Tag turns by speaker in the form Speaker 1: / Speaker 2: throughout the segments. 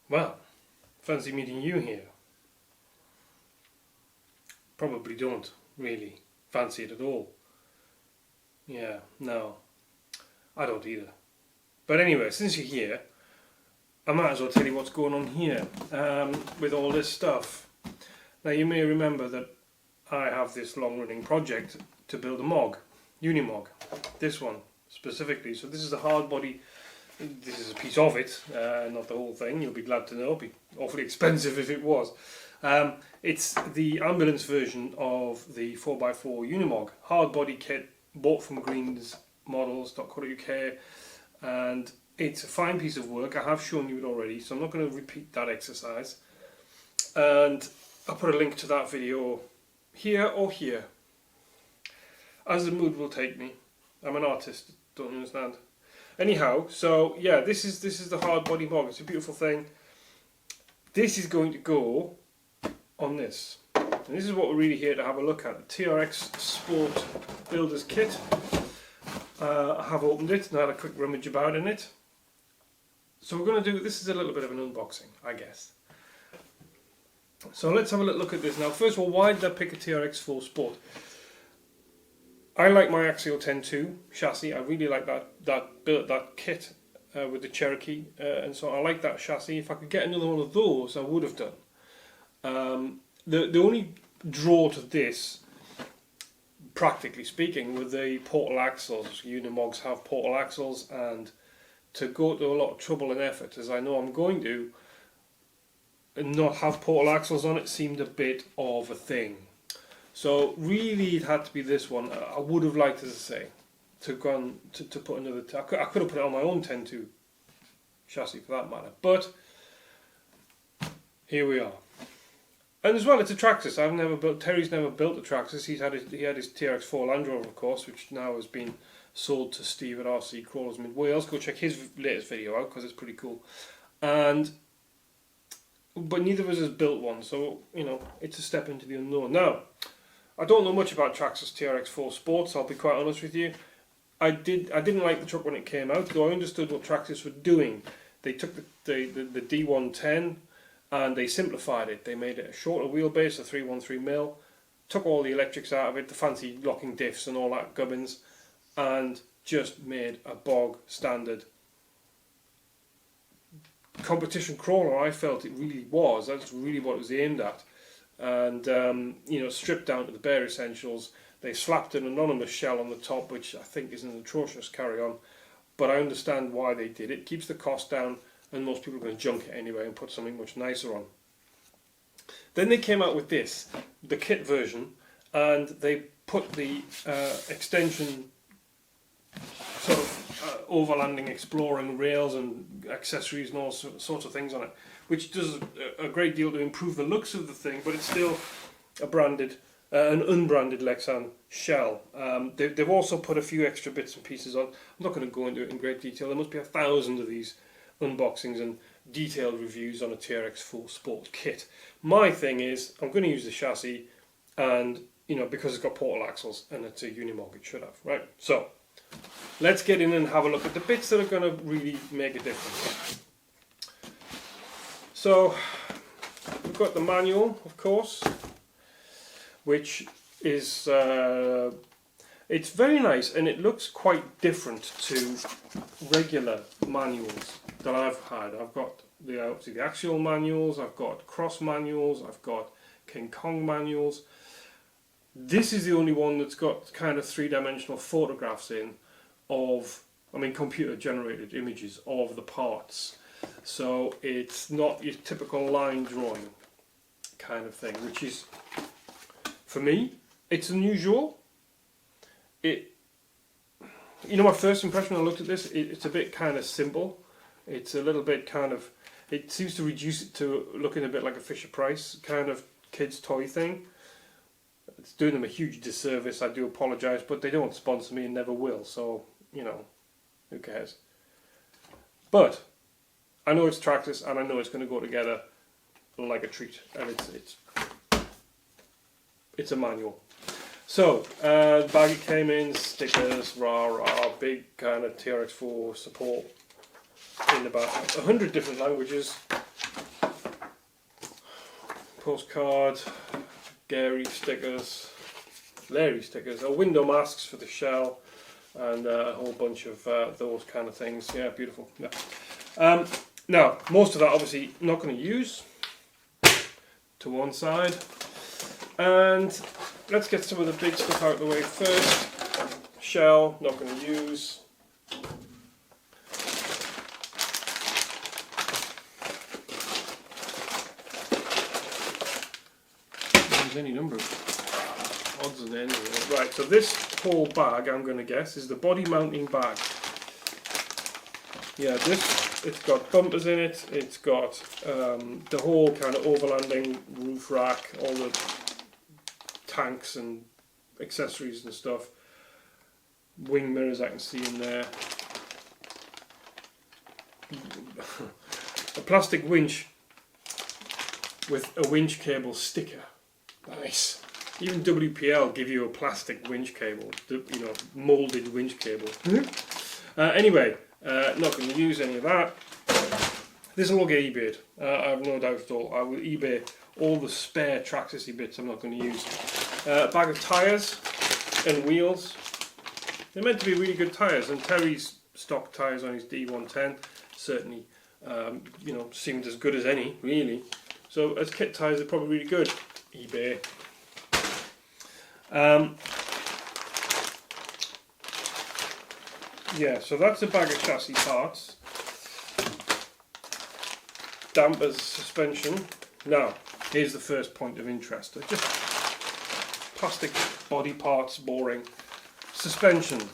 Speaker 1: Well, fancy meeting you here. Probably don't really fancy it at all. Yeah, no, I don't either. But anyway, since you're here, I might as well tell you what's going on here with all this stuff. Now you may remember that I have this long-running project to build a Mog, Unimog, this one specifically. So this is a hard body, this is a piece of it, not the whole thing, you'll be glad to know, it'd be awfully expensive if it was. It's the ambulance version of the 4x4 Unimog, hard body kit, bought from greensmodels.co.uk, and it's a fine piece of work. I have shown you it already, so I'm not going to repeat that exercise. And I'll put a link to that video here or here, as the mood will take me. I'm an artist, don't understand. Anyhow, so yeah, this is the hard body Mog. It's a beautiful thing. This is going to go on this, and this is what we're really here to have a look at. The TRX Sport Builder's Kit. I have opened it and had a quick rummage about in it. So we're going to do, this is a little bit of an unboxing, I guess. So let's have a little look at this now. First of all, why did I pick a TRX 4 Sport? I like my Axial 10.2 chassis. I really like that kit with the Cherokee, and so I like that chassis. If I could get another one of those, I would have done. The only draw to this, practically speaking, with the portal axles. Unimogs have portal axles, and to go to a lot of trouble and effort, as I know I'm going to, and not have portal axles on it seemed a bit of a thing. So really it had to be this one. I would have liked, as I say, to go on to put another, I could have put it on my own 10.2 chassis for that matter, but here we are. And as well, it's a Traxxas. Terry's never built a Traxxas. He had his TRX4 Land Rover, of course, which now has been sold to Steve at RC Crawlers Mid Wales. Go check his latest video out because it's pretty cool. But neither of us has built one, so you know it's a step into the unknown. Now, I don't know much about Traxxas TRX4 Sports. I'll be quite honest with you. I didn't like the truck when it came out, though I understood what Traxxas were doing. They took the D110. And they simplified it. They made it a shorter wheelbase, a 313mm, took all the electrics out of it, the fancy locking diffs and all that gubbins, and just made a bog standard competition crawler. I felt it really was. That's really what it was aimed at. And you know, stripped down to the bare essentials. They slapped an anonymous shell on the top, which I think is an atrocious carry-on, but I understand why they did it. Keeps the cost down, and most people are going to junk it anyway and put something much nicer on. Then they came out with this, the kit version, and they put the extension sort of overlanding, exploring rails and accessories and all sorts of things on it, which does a great deal to improve the looks of the thing, but it's still a branded, an unbranded Lexan shell. They've also put a few extra bits and pieces on. I'm not going to go into it in great detail. There must be 1,000 of these unboxings and detailed reviews on a TRX 4 Sport kit. My thing is, I'm going to use the chassis, and you know, because it's got portal axles and it's a Unimog, it should have, right? So let's get in and have a look at the bits that are going to really make a difference. So we've got the manual, of course, which is it's very nice, and it looks quite different to regular manuals that I've had. I've got obviously the Axial manuals, I've got Cross manuals, I've got King Kong manuals. This is the only one that's got kind of three-dimensional photographs in of, I mean, computer-generated images of the parts. So it's not your typical line drawing kind of thing, which is, for me, it's unusual. You know, my first impression when I looked at this, it's a bit kind of simple. It's a little bit kind of, it seems to reduce it to looking a bit like a Fisher-Price kind of kids' toy thing. It's doing them a huge disservice, I do apologise, but they don't sponsor me and never will, so, you know, who cares. But I know it's Traxxas, and I know it's going to go together like a treat, and it's a manual. So, the bag it came in, stickers, big kind of TRX4 support in about 100 different languages. postcard, Gary stickers, Larry stickers, window masks for the shell, and a whole bunch of those kind of things. Yeah, beautiful. Yeah. Now, most of that obviously not going to use, to one side. And let's get some of the big stuff out of the way first. Shell, not going to use. There's any number of odds and ends. Right, so this whole bag, I'm going to guess, is the body mounting bag. Yeah, it's got bumpers in it, it's got the whole kind of overlanding roof rack, all the tanks and accessories and stuff, wing mirrors I can see in there, a plastic winch with a winch cable sticker. Nice. Even WPL give you a plastic winch cable, you know, moulded winch cable. Anyway, not going to use any of that. This will all get eBayed. I have no doubt at all. I will eBay all the spare Traxxas bits I'm not going to use. A bag of tyres and wheels. They're meant to be really good tyres, and Terry's stock tyres on his D110 certainly, you know, seemed as good as any, really. So as kit tyres, they're probably really good. eBay. Yeah, so that's a bag of chassis parts. Dampers, suspension. Now, here's the first point of interest. Just plastic body parts, boring. Suspension,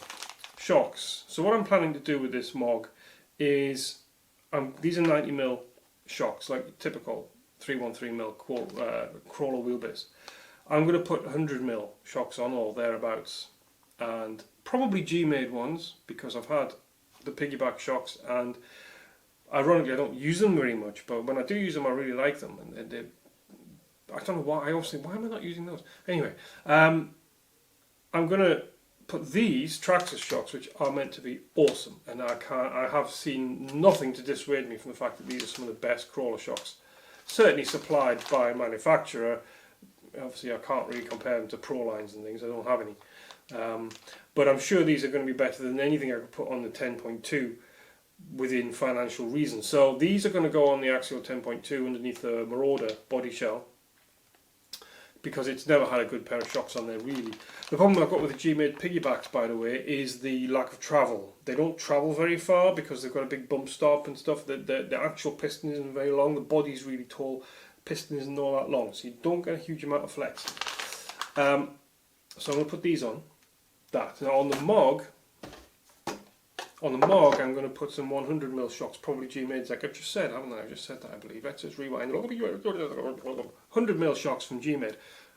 Speaker 1: shocks. So what I'm planning to do with this Mog is, these are 90mm shocks, like typical 313mm crawler wheelbase. I'm going to put 100mm shocks on, or thereabouts, and probably Gmade ones, because I've had the piggyback shocks, and ironically I don't use them very much, but when I do use them I really like them, and I don't know why. I always think, why am I not using those? Anyway, I'm going to put these Traxxas shocks, which are meant to be awesome, and I have seen nothing to dissuade me from the fact that these are some of the best crawler shocks, certainly supplied by a manufacturer. Obviously I can't really compare them to Pro lines and things, I don't have any. But I'm sure these are going to be better than anything I could put on the 10.2 within financial reason. So these are going to go on the Axial 10.2 underneath the Marauder body shell, because it's never had a good pair of shocks on there really. The problem I've got with the Gmade piggybacks, by the way, is the lack of travel. They don't travel very far because they've got a big bump stop and stuff. The actual piston isn't very long, the body's really tall, piston isn't all that long, so you don't get a huge amount of flex. So I'm going to put these on. That. Now on the Mog, I'm going to put some 100mm shocks, probably Gmade's, like I've just said, haven't I? I've just said that, I believe. Let's just rewind. 100mm shocks from Gmade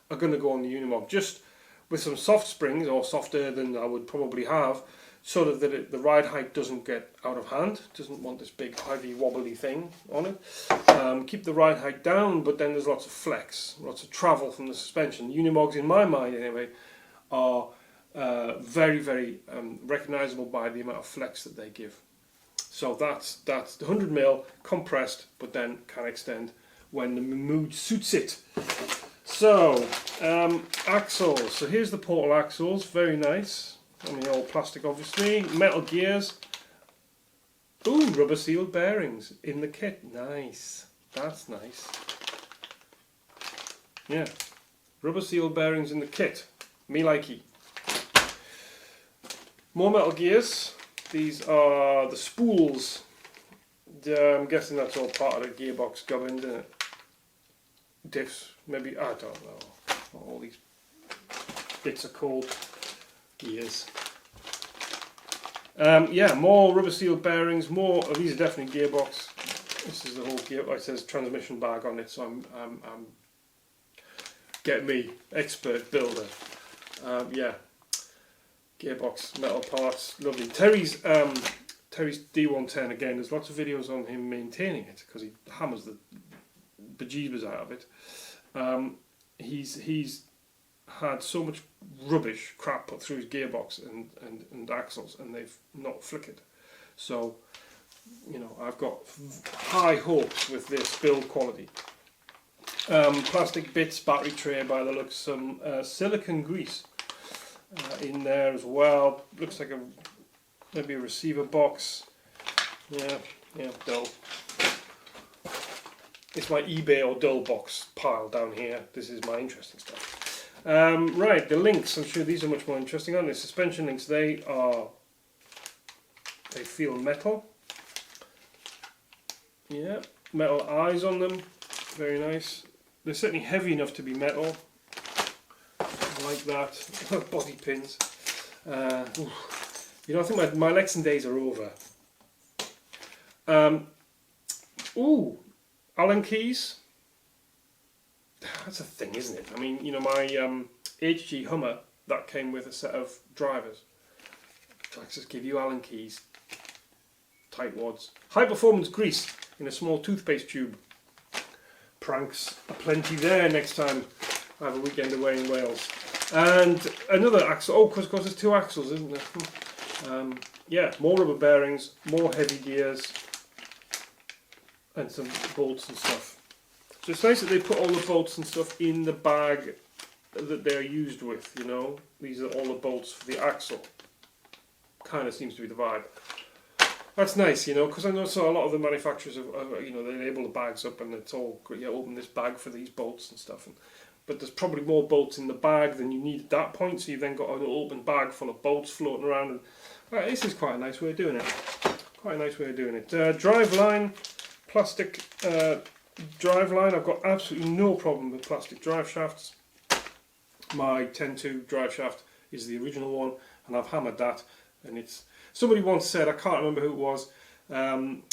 Speaker 1: are going to go on the Unimog, just with some soft springs, or softer than I would probably have, so that the ride height doesn't get out of hand. Doesn't want this big heavy wobbly thing on it. Keep the ride height down, but then there's lots of flex, lots of travel from the suspension. The Unimogs, in my mind anyway, are very, very recognisable by the amount of flex that they give. So that's the 100mm compressed, but then can extend when the mood suits it. So axles. So here's the portal axles, very nice. I mean, all plastic, obviously. Metal gears. Ooh, rubber sealed bearings in the kit. Nice. That's nice. Yeah, rubber sealed bearings in the kit. Me likey. More metal gears. These are the spools. I'm guessing that's all part of the gearbox gubbin, isn't it? Diffs, maybe, I don't know what all these bits are called. Gears. Yeah, more rubber sealed bearings, more, these are definitely gearbox. This is the whole gear, it says transmission bag on it, so I'm get me, expert builder. Yeah. Gearbox, metal parts, lovely. Terry's D110, again, there's lots of videos on him maintaining it, because he hammers the bejeebers out of it. He's had so much rubbish crap put through his gearbox and axles, and they've not flickered. So, you know, I've got high hopes with this build quality. plastic bits, battery tray by the looks, some silicone grease in there as well. Looks like maybe a receiver box. Yeah, dull. It's my eBay or dull box pile down here. This is my interesting stuff. Right, the links. I'm sure these are much more interesting, aren't they? Suspension links. They feel metal. Yeah, metal eyes on them. Very nice. They're certainly heavy enough to be metal. I like that. Body pins. You know, I think my Lexan days are over. Ooh, Allen keys. That's a thing, isn't it? I mean, you know, my HG Hummer, that came with a set of drivers. Traxxas give you Allen keys. Tight wads. High performance grease in a small toothpaste tube. Pranks aplenty there next time I have a weekend away in Wales. And another axle. Oh, because there's two axles, isn't there? Yeah, more rubber bearings, more heavy gears, and some bolts and stuff. So it's nice that they put all the bolts and stuff in the bag that they're used with, you know. These are all the bolts for the axle. Kind of seems to be the vibe. That's nice, you know, because I know so a lot of the manufacturers, you know, they label the bags up and it's all, yeah, open this bag for these bolts and stuff. But there's probably more bolts in the bag than you need at that point, so you've then got an open bag full of bolts floating around. And, right, this is quite a nice way of doing it. Quite a nice way of doing it. Drive line, plastic drive line. I've got absolutely no problem with plastic drive shafts. My 10.2 drive shaft is the original one, and I've hammered that. And it's, somebody once said, I can't remember who it was,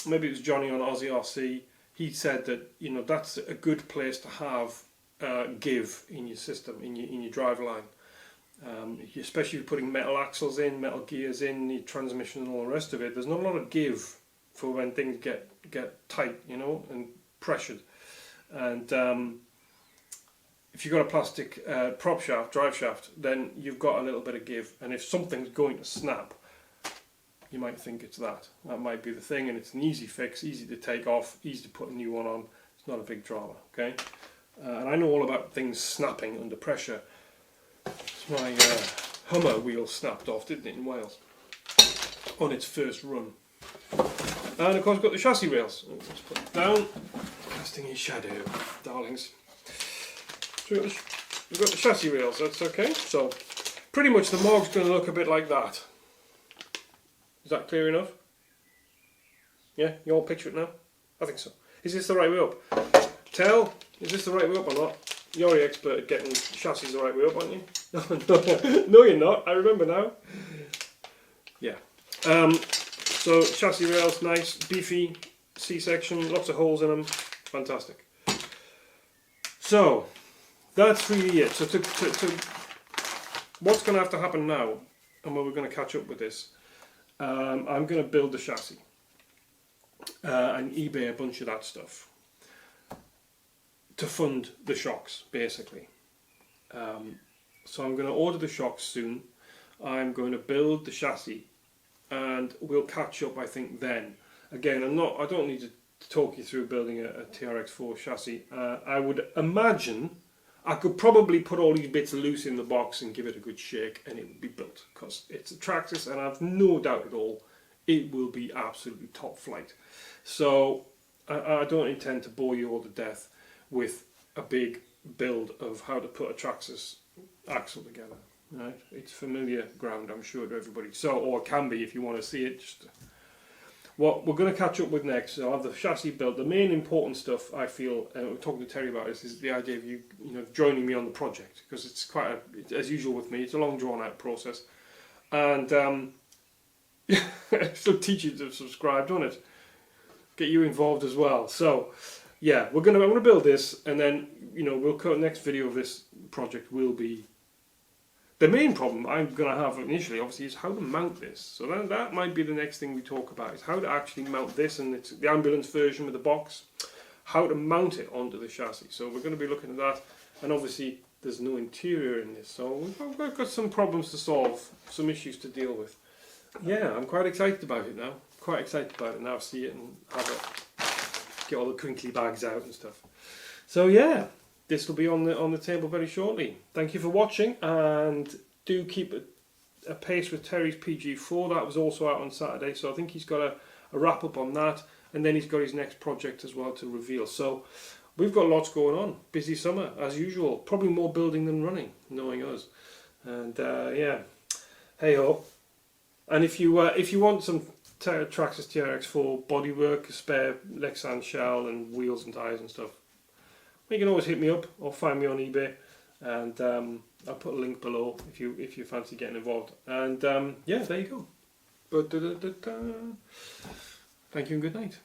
Speaker 1: maybe it was Johnny on Aussie RC. He said that, you know, that's a good place to have give in your system, in your drive line. Especially if you're putting metal axles in, metal gears in, your transmission and all the rest of it. There's not a lot of give for when things get tight, you know, and pressured. And if you've got a plastic prop shaft, drive shaft, then you've got a little bit of give. And if something's going to snap, you might think it's that. That might be the thing, and it's an easy fix, easy to take off, easy to put a new one on. It's not a big drama, okay? And I know all about things snapping under pressure. My Hummer wheel snapped off, didn't it, in Wales, on its first run. And of course we've got the chassis rails. Let's put it down, casting in shadow, darlings. So we've got the chassis rails, that's okay. So pretty much the Mog's going to look a bit like that. Is that clear enough? Yeah, you all picture it now? I think so. Is this the right way up? Tell, is this the right way up or not? You're the expert at getting chassis the right way up, aren't you? No, you're not. I remember now. Yeah. So chassis rails, nice, beefy, C-section, lots of holes in them. Fantastic. So that's really it. So what's going to have to happen now, and where we're going to catch up with this, I'm going to build the chassis and eBay a bunch of that stuff to fund the shocks, basically. So I'm going to order the shocks soon. I'm going to build the chassis, and we'll catch up, I think, then. Again, I don't need to talk you through building a TRX4 chassis. I would imagine I could probably put all these bits loose in the box and give it a good shake, and it would be built, because it's a Traxxas, and I've no doubt at all it will be absolutely top flight. So I don't intend to bore you all to death with a big build of how to put a Traxxas axle together. Right? It's familiar ground, I'm sure, to everybody. So, or it can be if you want to see it. Just what we're going to catch up with next. I'll have the chassis built. The main important stuff, I feel, and we're talking to Terry about this, is the idea of you know, joining me on the project, because it's quite as usual with me, it's a long drawn out process, and so teach you to subscribe, don't it? Get you involved as well. So yeah, I'm going to build this, and then, you know, we'll cut next video of this project will be, the main problem I'm going to have initially, obviously, is how to mount this. So that might be the next thing we talk about, is how to actually mount this, and it's the ambulance version with the box, how to mount it onto the chassis. So we're going to be looking at that, and obviously there's no interior in this, so we've got some problems to solve, some issues to deal with. Yeah, I'm quite excited about it now. Quite excited about it now. See it and have it, get all the crinkly bags out and stuff. So yeah, this will be on the table very shortly. Thank you for watching, and do keep a pace with Terry's PG4. That was also out on Saturday, so I think he's got a wrap up on that, and then he's got his next project as well to reveal. So we've got lots going on. Busy summer as usual. Probably more building than running, knowing us. And yeah, hey ho. And if you want some Traxxas TRX4 bodywork, a spare Lexan shell and wheels and tyres and stuff, you can always hit me up or find me on eBay, and I'll put a link below if you fancy getting involved. And yeah, there you go. Thank you and good night.